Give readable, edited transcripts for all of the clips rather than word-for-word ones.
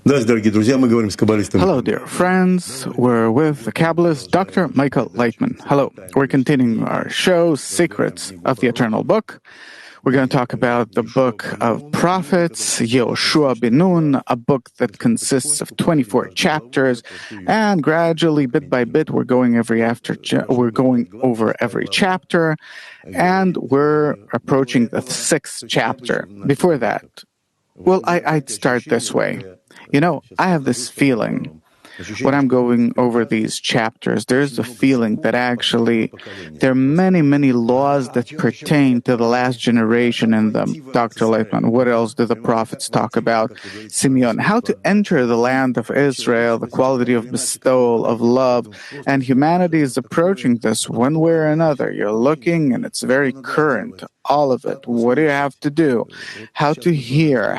Hello, dear friends. We're with the Kabbalist, Dr. Michael Leitman. Hello. We're continuing our show, Secrets of the Eternal Book. We're going to talk about the book of prophets, Yehoshua ben Nun, a book that consists of 24 chapters, and gradually, bit by bit, we're going over every chapter, and we're approaching the 6th chapter. Before that, I'd start this way. I have this feeling when I'm going over these chapters, there's a feeling that actually there are many, many laws that pertain to the last generation in them. Dr. Leitman, what else do the prophets talk about? Simeon, how to enter the land of Israel, the quality of bestowal, of love, and humanity is approaching this one way or another. You're looking and it's very current. All of it. What do you have to do? How to hear?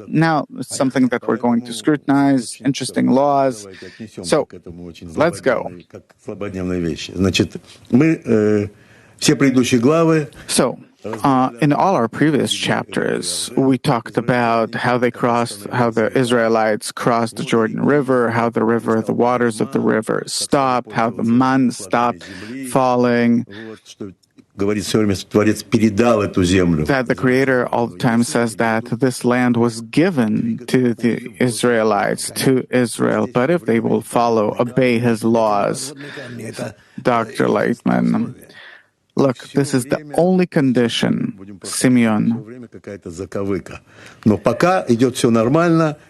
Now, it's something that we're going to scrutinize, interesting laws. So, let's go. In all our previous chapters, we talked about how the Israelites crossed the Jordan River, how the waters of the river stopped, how the manna stopped falling, that the Creator all the time says that this land was given to the Israelites, to Israel, but if they will obey His laws. Dr. Leitman, look, this is the only condition, Simeon.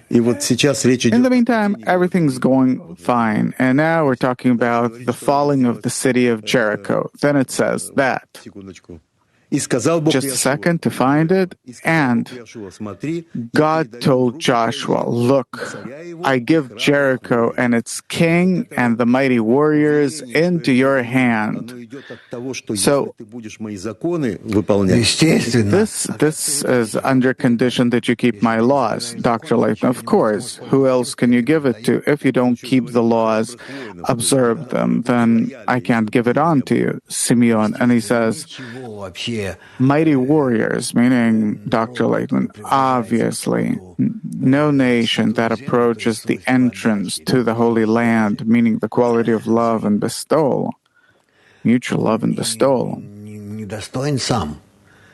In the meantime, everything's going fine. And now we're talking about the falling of the city of Jericho. Then it says that. Just a second to find it. And God told Joshua, look, I give Jericho and its king and the mighty warriors into your hand. So, this is under condition that you keep my laws, Dr. Leitman. Of course, who else can you give it to? If you don't keep the laws, observe them, then I can't give it on to you, Simeon. And he says, mighty warriors, meaning, Dr. Leitman, obviously, no nation that approaches the entrance to the Holy Land, meaning the quality of love and bestowal, mutual love and bestowal,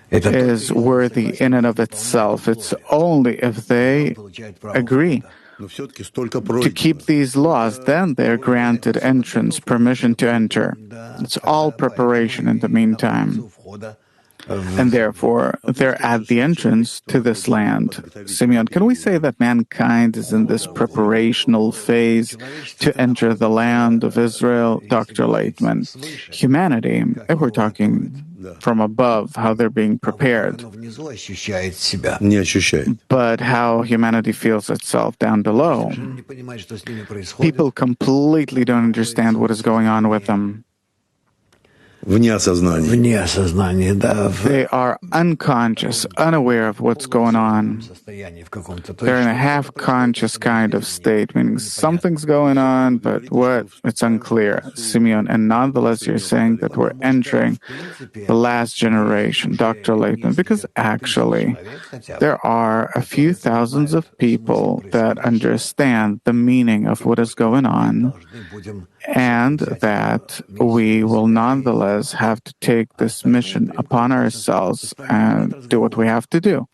is worthy in and of itself. It's only if they agree to keep these laws, then they're granted entrance, permission to enter. It's all preparation in the meantime. And therefore, they're at the entrance to this land. Simeon, can we say that mankind is in this preparational phase to enter the land of Israel? Dr. Leitman, humanity, if we're talking from above, how they're being prepared, but how humanity feels itself down below. People completely don't understand what is going on with them. They are unconscious, unaware of what's going on. They're in a half-conscious kind of state, meaning something's going on, but what? It's unclear. Simeon, and nonetheless you're saying that we're entering the last generation, Dr. Leitman, because actually there are a few thousands of people that understand the meaning of what is going on, and that we will nonetheless have to take this mission upon ourselves and do what we have to do.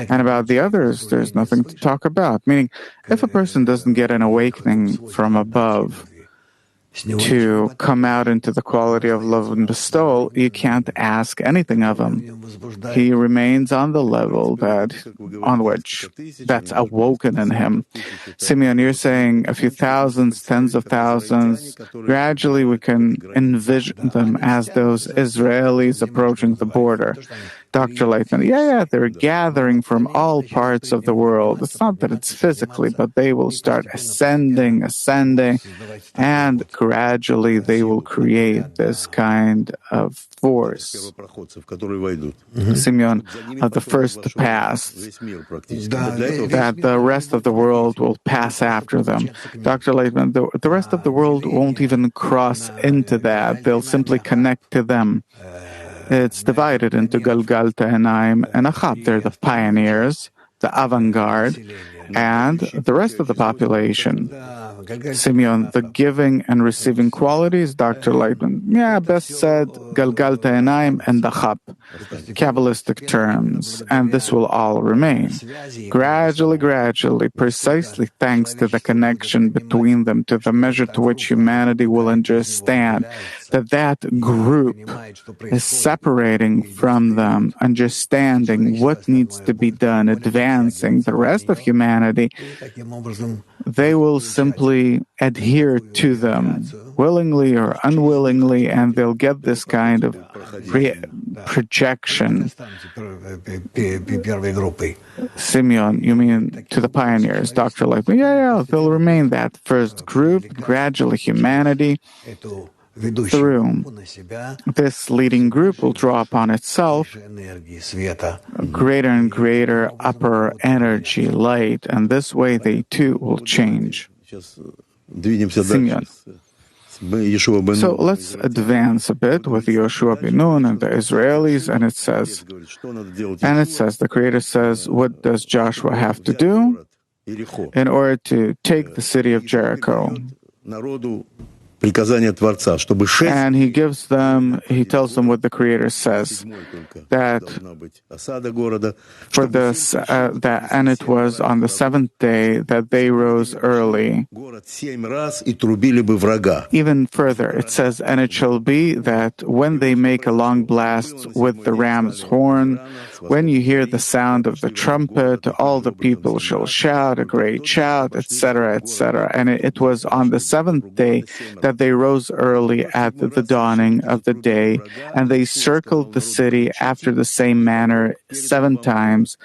And about the others, there's nothing to talk about. Meaning, if a person doesn't get an awakening from above to come out into the quality of love and bestowal, you can't ask anything of him. He remains on the level that's awoken in him. Simeon, you're saying a few thousands, tens of thousands. Gradually we can envision them as those Israelis approaching the border. Dr. Leitman, they're gathering from all parts of the world. It's not that it's physically, but they will start ascending, and gradually they will create this kind of force. Simeon, of the first to pass, that the rest of the world will pass after them. Dr. Leitman, the rest of the world won't even cross into that. They'll simply connect to them. It's divided into Galgalta and Achan. They're the pioneers, the avant-garde, and the rest of the population. Simeon, the giving and receiving qualities, Dr. Lightman. Yeah, best said, Galgalta Enaim and Dachap, Kabbalistic terms, and this will all remain. Gradually, precisely thanks to the connection between them, to the measure to which humanity will understand that that group is separating from them, understanding what needs to be done, advancing the rest of humanity, they will simply adhere to them, willingly or unwillingly, and they'll get this kind of projection. Simeon, you mean to the pioneers, Dr. Lightman? Yeah, they'll remain that first group, gradually humanity, through this leading group will draw upon itself greater and greater upper energy, light, and this way they too will change. Simeon. So let's advance a bit with Yoshua ben Nun and the Israelis, and it says, the Creator says, what does Joshua have to do in order to take the city of Jericho? And he tells them what the Creator says, that for this, and it was on the seventh day that they rose early. Even further, it says, and it shall be that when they make a long blast with the ram's horn, when you hear the sound of the trumpet, all the people shall shout a great shout, etc., etc. And it was on the seventh day that they rose early at the dawning of the day, and they circled the city after the same manner 7 times.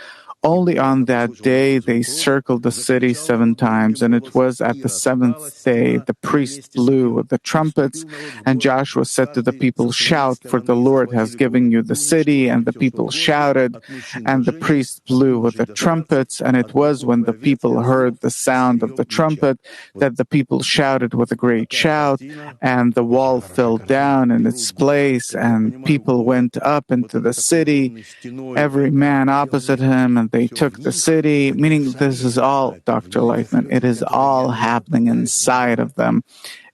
Only on that day they circled the city 7 times, and it was at the 7th day the priest blew with the trumpets, and Joshua said to the people, shout, for the Lord has given you the city. And the people shouted, and the priest blew with the trumpets, and it was when the people heard the sound of the trumpet that the people shouted with a great shout, and the wall fell down in its place, and people went up into the city, every man opposite him, and they took the city, meaning this is all, Dr. Lightman, it is all happening inside of them,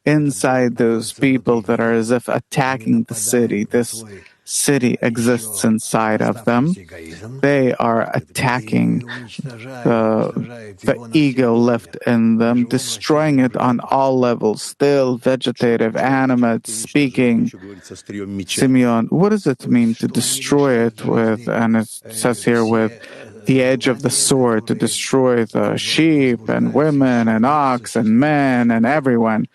inside those people that are as if attacking the city. This city exists inside of them. They are attacking the ego left in them, destroying it on all levels, still, vegetative, animate, speaking. Simeon, what does it mean to destroy it with, and it says here, with the edge of the sword, to destroy the sheep and women and ox and men and everyone,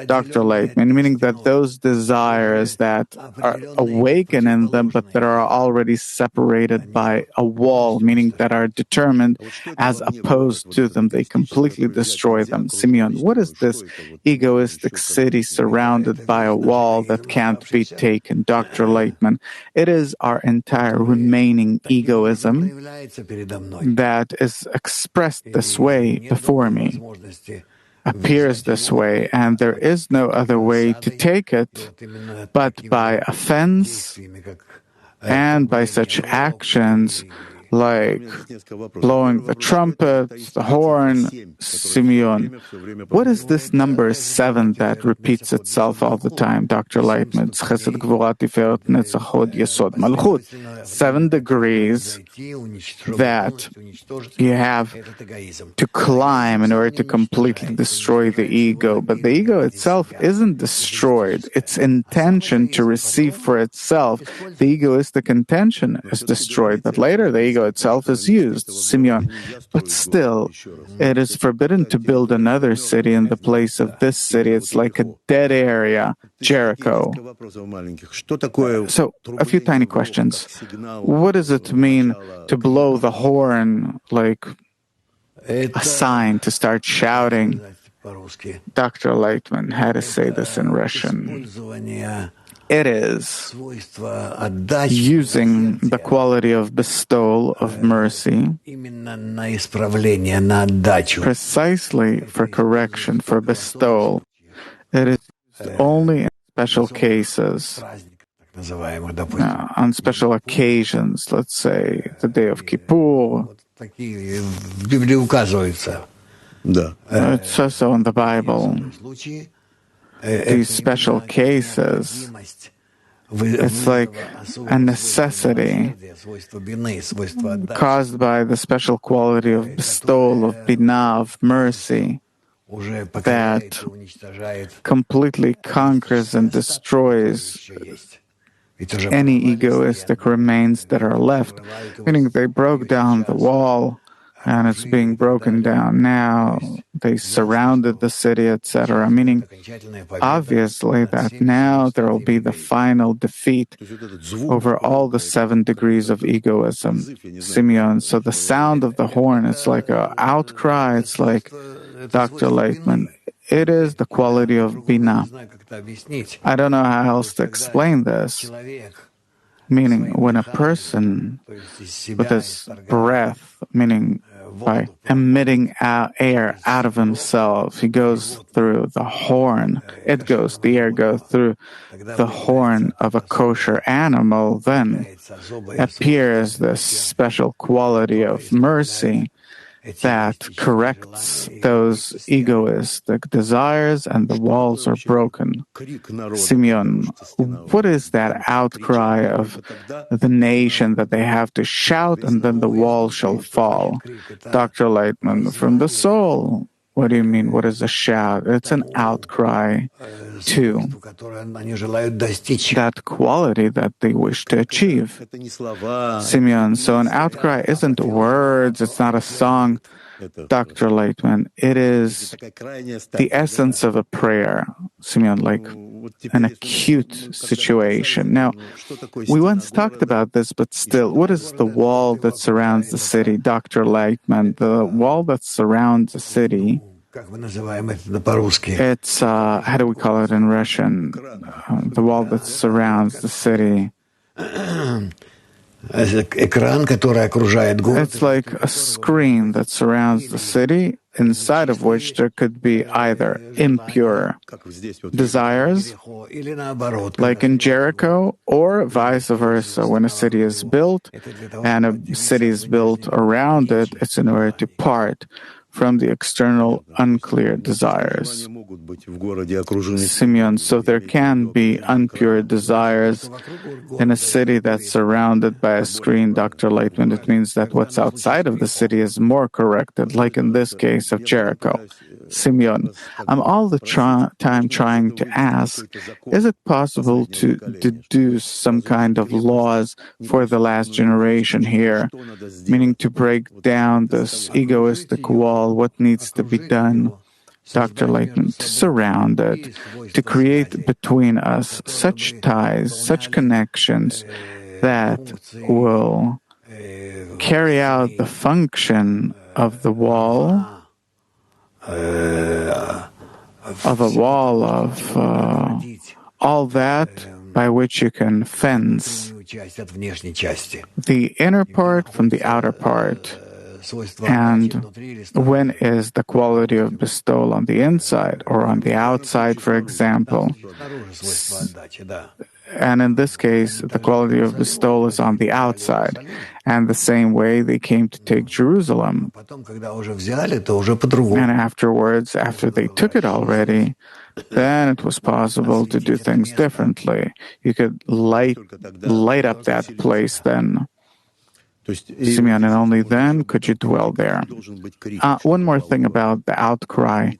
Dr. Lightman, meaning that those desires that are awakened in them but that are already separated by a wall, meaning that are determined as opposed to them, they completely destroy them. Simeon, what is this egoistic city surrounded by a wall that can't be taken? Dr. Lightman, it is our entire remaining egoism that is expressed this way before me, appears this way, and there is no other way to take it but by offense and by such actions like blowing the trumpet, the horn. Simeon, what is this number 7 that repeats itself all the time, Dr. Lightman? Chesed, Gvura, Tiferet, Netzach, Hod, Yesod, Malchut. 7 degrees that you have to climb in order to completely destroy the ego. But the ego itself isn't destroyed. Its intention to receive for itself, the egoistic intention is destroyed. But later the ego itself is used, Simeon. But still, it is forbidden to build another city in the place of this city. It's like a dead area, Jericho. So, a few tiny questions. What does it mean to blow the horn like a sign to start shouting? Dr. Lightman had to say this in Russian. It is using the quality of bestowal, of mercy, precisely for correction, for bestowal. It is used only in special cases, on special occasions, let's say the day of Kippur, It says so in the Bible. These special cases, it's like a necessity caused by the special quality of bestowal, of binah, of mercy, that completely conquers and destroys any egoistic remains that are left. Meaning they broke down the wall, and it's being broken down now. They surrounded the city, etc. Meaning, obviously, that now there will be the final defeat over all the 7 degrees of egoism, Simeon. So the sound of the horn, it's like an outcry. It's like, Dr. Laitman, it is the quality of Binah. I don't know how else to explain this. Meaning, when a person, with his breath, meaning by emitting air out of himself, he goes through the horn. The air goes through the horn of a kosher animal, then appears this special quality of mercy that corrects those egoistic desires, and the walls are broken. Simeon, what is that outcry of the nation that they have to shout and then the wall shall fall? Dr. Leitman, from the soul. What do you mean? What is a shout? It's an outcry to that quality that they wish to achieve. Simeon, so an outcry isn't words, it's not a song, Dr. Leitman. It is the essence of a prayer, Simeon, like an acute situation. Now, we once talked about this, but still, what is the wall that surrounds the city, Dr. Leitman? The wall that surrounds the city, it's, how do we call it in Russian? The wall that surrounds the city. It's like a screen that surrounds the city, inside of which there could be either impure desires, like in Jericho, or vice versa. When a city is built and a city is built around it, it's in order to part from the external unclear desires. Simeon, so there can be impure desires in a city that's surrounded by a screen, Dr. Leitman. It means that what's outside of the city is more corrected, like in this case of Jericho. Simeon, I'm all the time trying to ask, is it possible to deduce some kind of laws for the last generation here, meaning to break down this egoistic wall, what needs to be done? Dr. Leitman, to surround it, to create between us such ties, such connections that will carry out the function of the wall, of all that by which you can fence the inner part from the outer part. And when is the quality of bestowal on the inside or on the outside, for example? And in this case, the quality of bestowal is on the outside. And the same way they came to take Jerusalem. And afterwards, after they took it already, then it was possible to do things differently. You could light up that place then. Simeon, and only then could you dwell there. One more thing about the outcry.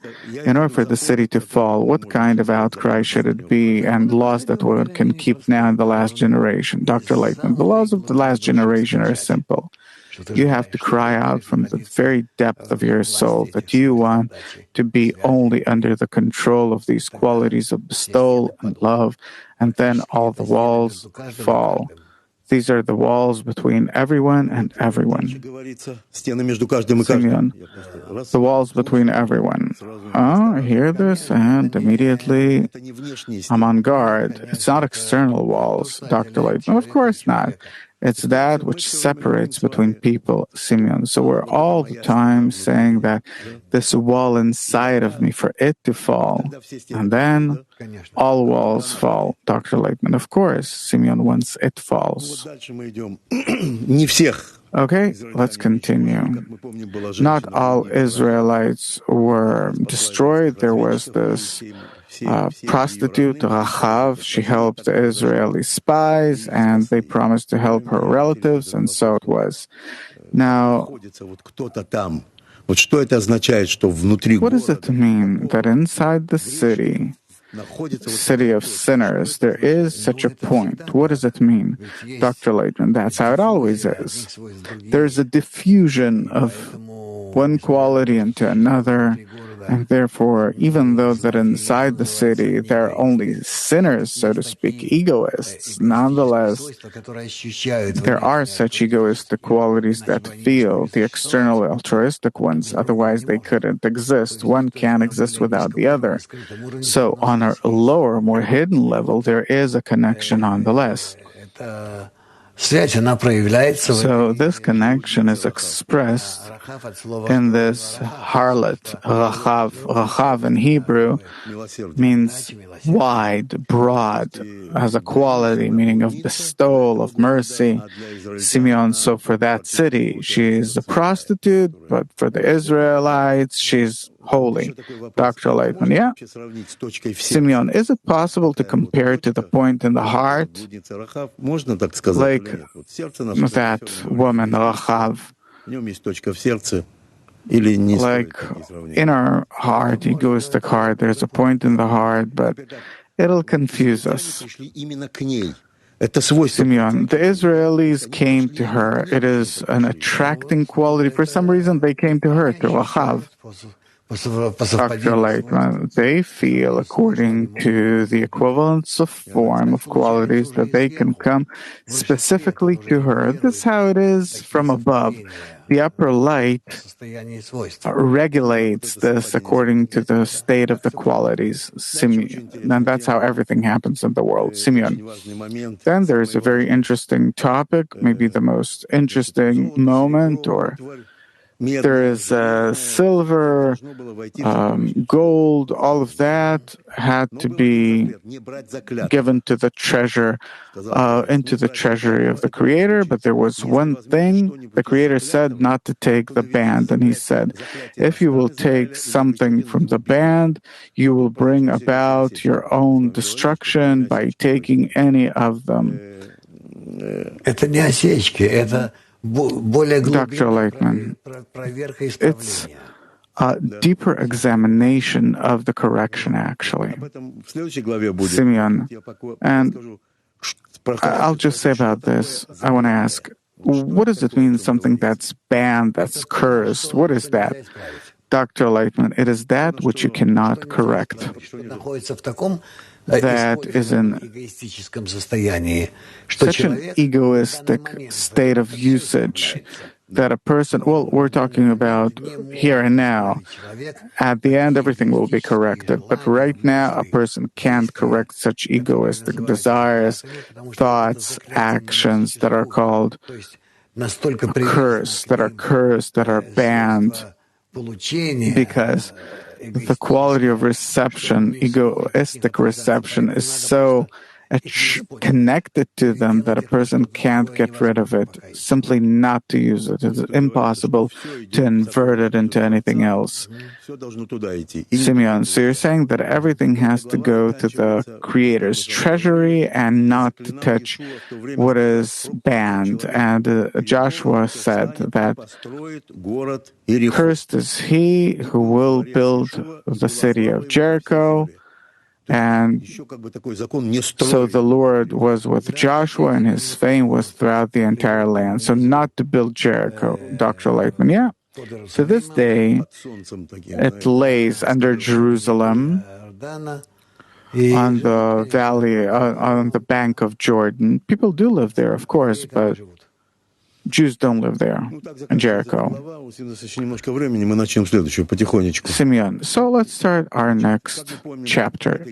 In order for the city to fall, what kind of outcry should it be, and laws that one can keep now in the last generation? Dr. Leitman, the laws of the last generation are simple. You have to cry out from the very depth of your soul that you want to be only under the control of these qualities of bestowal and love, and then all the walls fall. These are the walls between everyone and everyone. Simeon, the walls between everyone. I hear this, and immediately I'm on guard. It's not external walls, Dr. Leitman. Of course not. It's that which separates between people, Simeon. So we're all the time saying that this wall inside of me, for it to fall, and then all walls fall, Dr. Leitman. Of course, Simeon, once it falls. Okay, let's continue. Not all Israelites were destroyed. There was this prostitute, Rahab. She helped the Israeli spies, and they promised to help her relatives, and so it was. Now, what does it mean that inside the city of sinners, there is such a point? What does it mean, Dr. Laitman? That's how it always is. There's a diffusion of one quality into another, and therefore, even though that inside the city there are only sinners, so to speak, egoists, nonetheless, there are such egoistic qualities that feel the external altruistic ones, otherwise they couldn't exist. One can't exist without the other. So on a lower, more hidden level, there is a connection nonetheless. So this connection is expressed in this harlot, Rahab. Rahab in Hebrew means wide, broad, has a quality, meaning of bestowal, of mercy. Simeon, so for that city, she is a prostitute, but for the Israelites, she's holy. Dr. Laitman, yeah. Simeon, is it possible to compare to the point in the heart, like that woman, Rahab, like in our heart, egoistic heart, there's a point in the heart, but it'll confuse us. Simeon, the Israelis came to her. It is an attracting quality. For some reason, they came to her, to Rahab. Dr. Laitman, they feel, according to the equivalence of form of qualities, that they can come specifically to her. This is how it is from above. The upper light regulates this according to the state of the qualities. And that's how everything happens in the world. Simeon. Then there's a very interesting topic, maybe the most interesting moment, or there is silver, gold, all of that had to be given to the treasure, into the treasury of the Creator. But there was one thing, the Creator said not to take the band. And He said, if you will take something from the band, you will bring about your own destruction by taking any of them. Dr. Laitman, it's a deeper examination of the correction, actually. Simeon, and I'll just say about this, I want to ask, what does it mean, something that's banned, that's cursed? What is that? Dr. Laitman, it is that which you cannot correct. That is in such an egoistic state of usage that a person, well, we're talking about here and now. At the end, everything will be corrected. But right now, a person can't correct such egoistic desires, thoughts, actions that are called cursed, that are banned, because the quality of reception, egoistic reception, is so connected to them that a person can't get rid of it, simply not to use it. It's impossible to invert it into anything else. Simeon, so you're saying that everything has to go to the Creator's treasury and not to touch what is banned. And Joshua said that cursed is he who will build the city of Jericho. And so the Lord was with Joshua, and His fame was throughout the entire land. So not to build Jericho, Dr. Laitman. Yeah. To this day, it lays under Jerusalem on the valley, on the bank of Jordan. People do live there, of course, but Jews don't live there in Jericho. Simeon, so let's start our next chapter.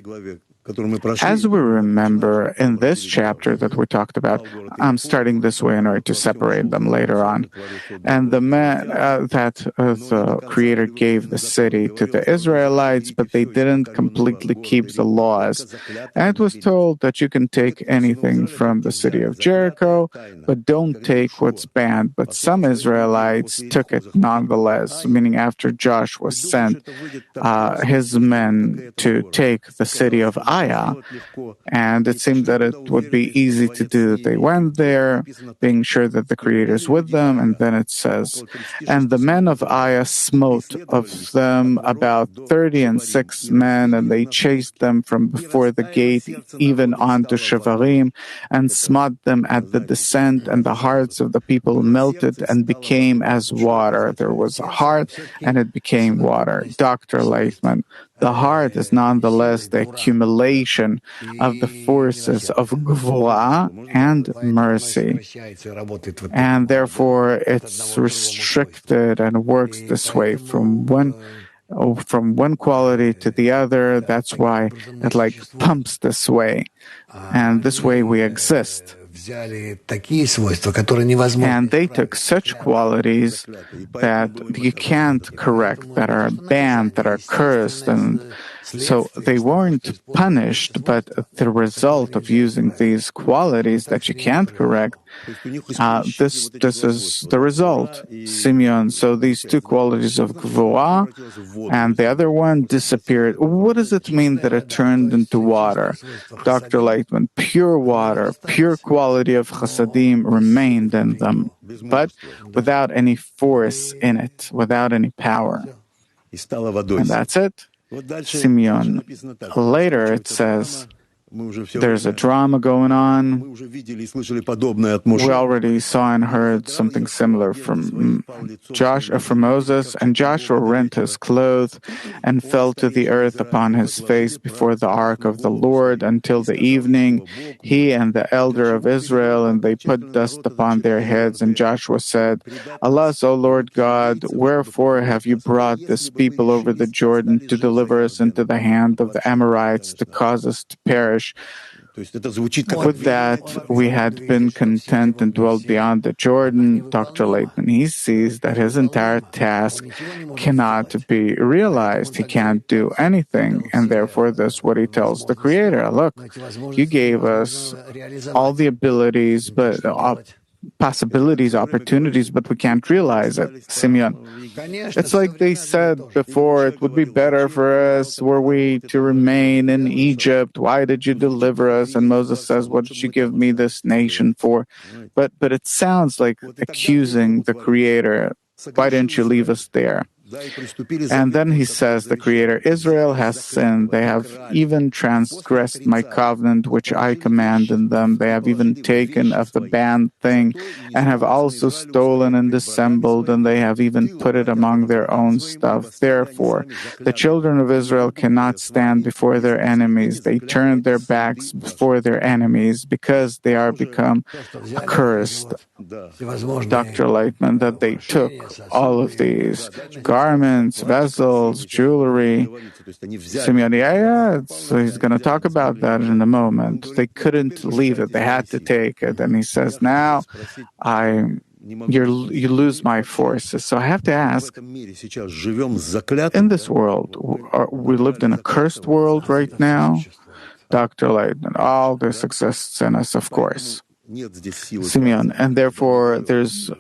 As we remember in this chapter that we talked about, I'm starting this way in order to separate them later on. And the man the Creator gave the city to the Israelites, but they didn't completely keep the laws. And it was told that you can take anything from the city of Jericho, but don't take what's banned. But some Israelites took it nonetheless, meaning after Joshua sent his men to take the city of Ai, and it seemed that it would be easy to do. They went there, being sure that the Creator is with them, and then it says, and the men of Ai smote of them about 36 men, and they chased them from before the gate, even onto Shevarim, and smote them at the descent, and the hearts of the people melted and became as water. There was a heart, and it became water. Dr. Leitman, the heart is nonetheless the accumulation of the forces of Gvura and mercy. And therefore, it's restricted and works this way from one quality to the other. That's why it pumps this way. And this way we exist. And they took such qualities that you can't correct, that are banned, that are cursed, and so they weren't punished, but the result of using these qualities that you can't correct, this is the result, Simeon. So these two qualities of Gvura and the other one disappeared. What does it mean that it turned into water? Dr. Leitman, pure water, pure quality of Chasadim remained in them, but without any force in it, without any power. And that's it. Simeon. Later it says, there's a drama going on. We already saw and heard something similar from Moses, and Joshua rent his clothes and fell to the earth upon his face before the ark of the Lord until the evening, he and the elder of Israel, and they put dust upon their heads. And Joshua said, Alas, O Lord God, wherefore have you brought this people over the Jordan to deliver us into the hand of the Amorites, to cause us to perish? With that, we had been content and dwelt beyond the Jordan. Dr. Leitman, he sees that his entire task cannot be realized. He can't do anything. And therefore, that's what he tells the Creator. Look, you gave us all the abilities, but possibilities, opportunities, but we can't realize it. Simeon. It's like they said before, it would be better for us were we to remain in Egypt. Why did you deliver us? And Moses says, what did you give me this nation for? But it sounds like accusing the Creator. Why didn't you leave us there? And then he says, the Creator, Israel has sinned. They have even transgressed my covenant, which I commanded them. They have even taken of the banned thing, and have also stolen and dissembled, and they have even put it among their own stuff. Therefore, the children of Israel cannot stand before their enemies. They turn their backs before their enemies, because they are become accursed. Dr. Leitman, that they took all of these garments, vessels, jewelry. Simeon, so he's going to talk about that in a moment. They couldn't leave it; they had to take it. And he says, "Now, you lose my forces." So I have to ask: in this world, we lived in a cursed world right now. Dr. Leitman, all this exists in us, of course. Simeon, and therefore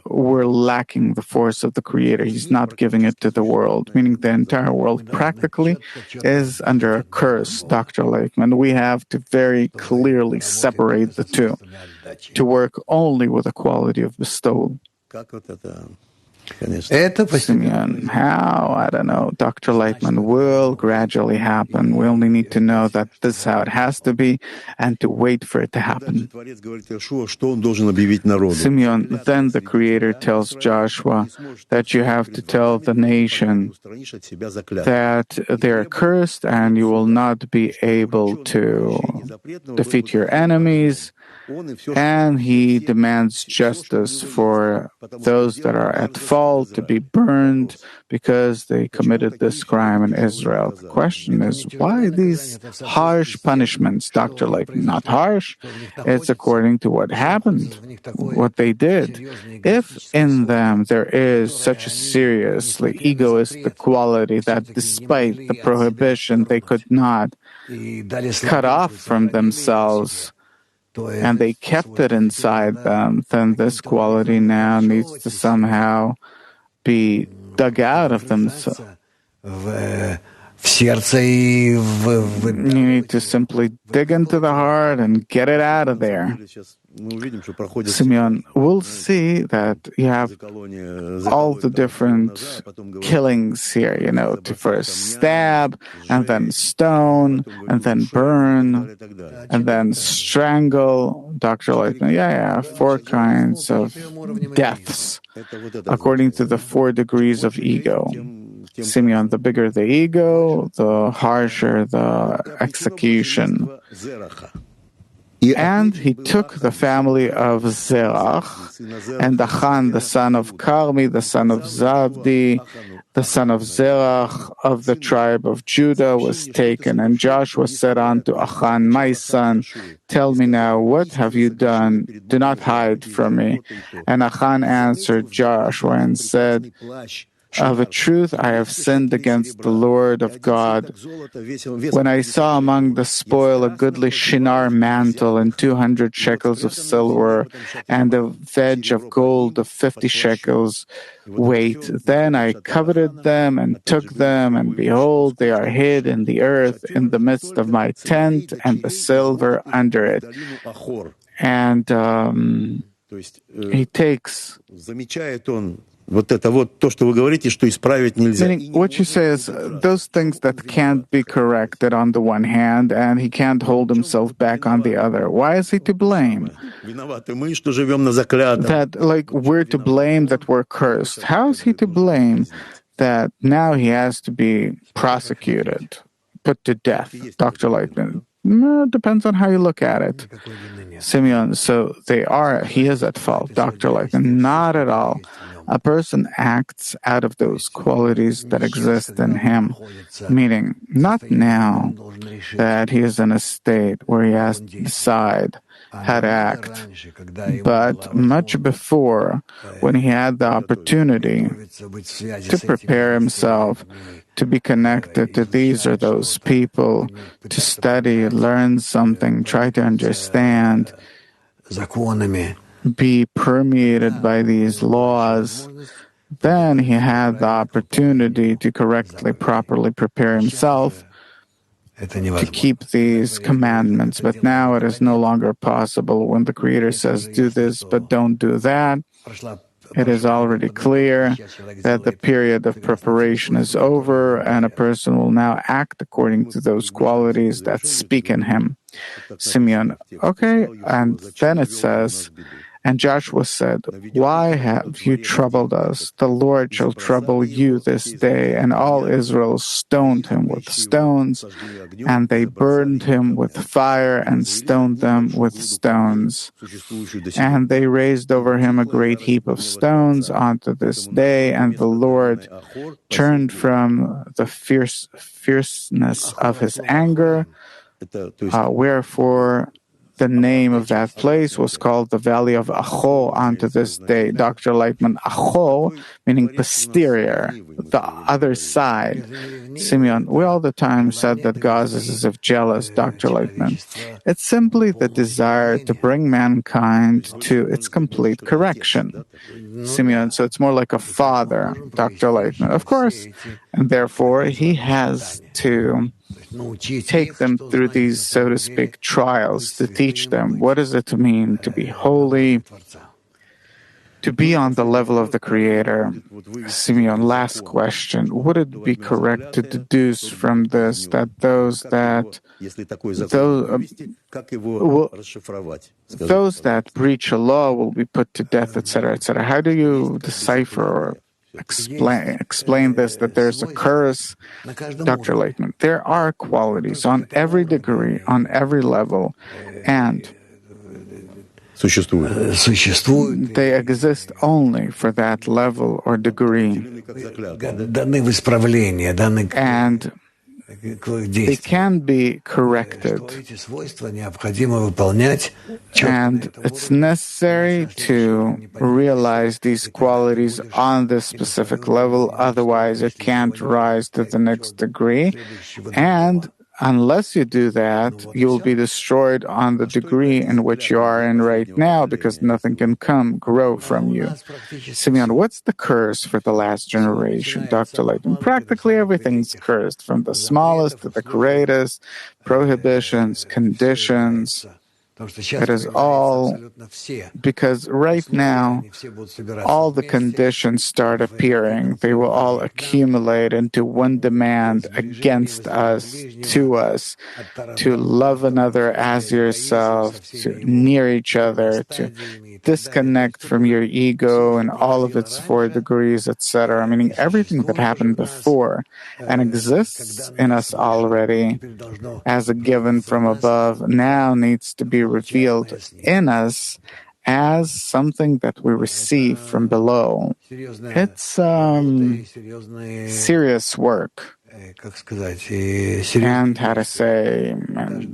we're lacking the force of the Creator. He's not giving it to the world, meaning the entire world practically is under a curse, Dr. Leitman. We have to very clearly separate the two, to work only with the quality of bestowal. Simeon, how? I don't know. Dr. Leitman, will gradually happen. We only need to know that this is how it has to be and to wait for it to happen. Simeon, then the Creator tells Joshua that you have to tell the nation that they're cursed and you will not be able to defeat your enemies. and he demands justice for those that are at fault to be burned because they committed this crime in Israel. The question is, why these harsh punishments, Dr. Lake? Not harsh. It's according to what happened, what they did. If in them there is such a seriously egoistic quality that despite the prohibition they could not cut off from themselves, and they kept it inside them, then this quality now needs to somehow be dug out of themselves. You need to simply dig into the heart and get it out of there. Simeon, we'll see that you have all the different killings here, to first stab, and then stone, and then burn, and then strangle. Dr. Leitner, 4 kinds of deaths, according to the 4 degrees of ego. Simeon, the bigger the ego, the harsher the execution. And he took the family of Zerach, and Achan, the son of Carmi, the son of Zabdi, the son of Zerach, of the tribe of Judah, was taken. And Joshua said unto Achan, my son, tell me now, what have you done? Do not hide from me. And Achan answered Joshua and said, of a truth, I have sinned against the Lord of God. When I saw among the spoil a goodly Shinar mantle and 200 shekels of silver, and a wedge of gold of 50 shekels weight, then I coveted them and took them, and behold, they are hid in the earth in the midst of my tent, and the silver under it. And he takes... Meaning, what you say is those things that can't be corrected on the one hand, and he can't hold himself back on the other. Why is he to blame? That, we're to blame that we're cursed. How is he to blame that now he has to be prosecuted, put to death? Dr. Leitman. Depends on how you look at it. Simeon, so he is at fault, Dr. Leitman. Not at all. A person acts out of those qualities that exist in him, meaning not now that he is in a state where he has to decide how to act, but much before, when he had the opportunity to prepare himself to be connected to these or those people, to study, learn something, try to understand, be permeated by these laws, then he had the opportunity to correctly, properly prepare himself to keep these commandments. But now it is no longer possible. When the Creator says, do this, but don't do that, it is already clear that the period of preparation is over, and a person will now act according to those qualities that speak in him. Simeon, okay, and then it says, and Joshua said, why have you troubled us? The Lord shall trouble you this day. And all Israel stoned him with stones, and they burned him with fire and stoned them with stones. And they raised over him a great heap of stones unto this day, and the Lord turned from the fierceness of his anger, wherefore the name of that place was called the Valley of Achan unto this day. Dr. Leitman, Achan, meaning posterior, the other side. Simeon, we all the time said that God is as if jealous, Dr. Leitman. It's simply the desire to bring mankind to its complete correction. Simeon, so it's more like a father, Dr. Leitman. Of course, and therefore he has to take them through these, so to speak, trials to teach them what does it mean to be holy, to be on the level of the Creator. Simeon, last question. Would it be correct to deduce from this that those that breach a law will be put to death, etc., etc.? How do you decipher or explain this, that there's a curse? Dr. Leitman, there are qualities on every degree, on every level, and They exist only for that level or degree. And they can be corrected. And it's necessary to realize these qualities on this specific level, otherwise it can't rise to the next degree. And unless you do that, you will be destroyed on the degree in which you are in right now, because nothing can grow from you. Simeon, what's the curse for the last generation? Dr. Layton, practically everything's cursed, from the smallest to the greatest, prohibitions, conditions. It is all because right now, all the conditions start appearing. They will all accumulate into one demand against us, to love another as yourself, to near each other, to disconnect from your ego and all of its 4 degrees, etc. Meaning everything that happened before and exists in us already as a given from above now needs to be revealed in us as something that we receive from below. It's serious work. And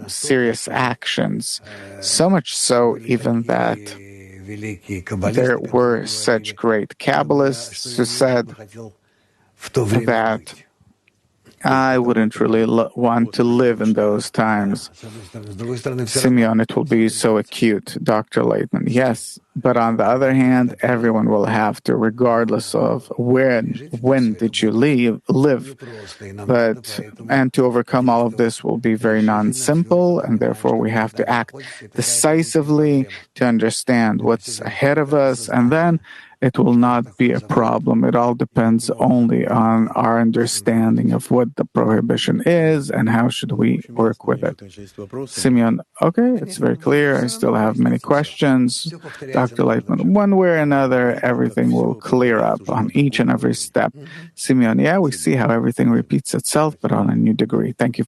serious actions. So much so even that there were such great Kabbalists who said that I wouldn't really want to live in those times. Simeon, it will be so acute, Dr. Layton. Yes, but on the other hand, everyone will have to, regardless of when did you live. And to overcome all of this will be very non-simple, and therefore we have to act decisively to understand what's ahead of us, and then it will not be a problem. It all depends only on our understanding of what the prohibition is and how should we work with it. Simeon, okay, it's very clear. I still have many questions. Dr. Lightman, one way or another, everything will clear up on each and every step. Simeon, yeah, we see how everything repeats itself, but on a new degree. Thank you.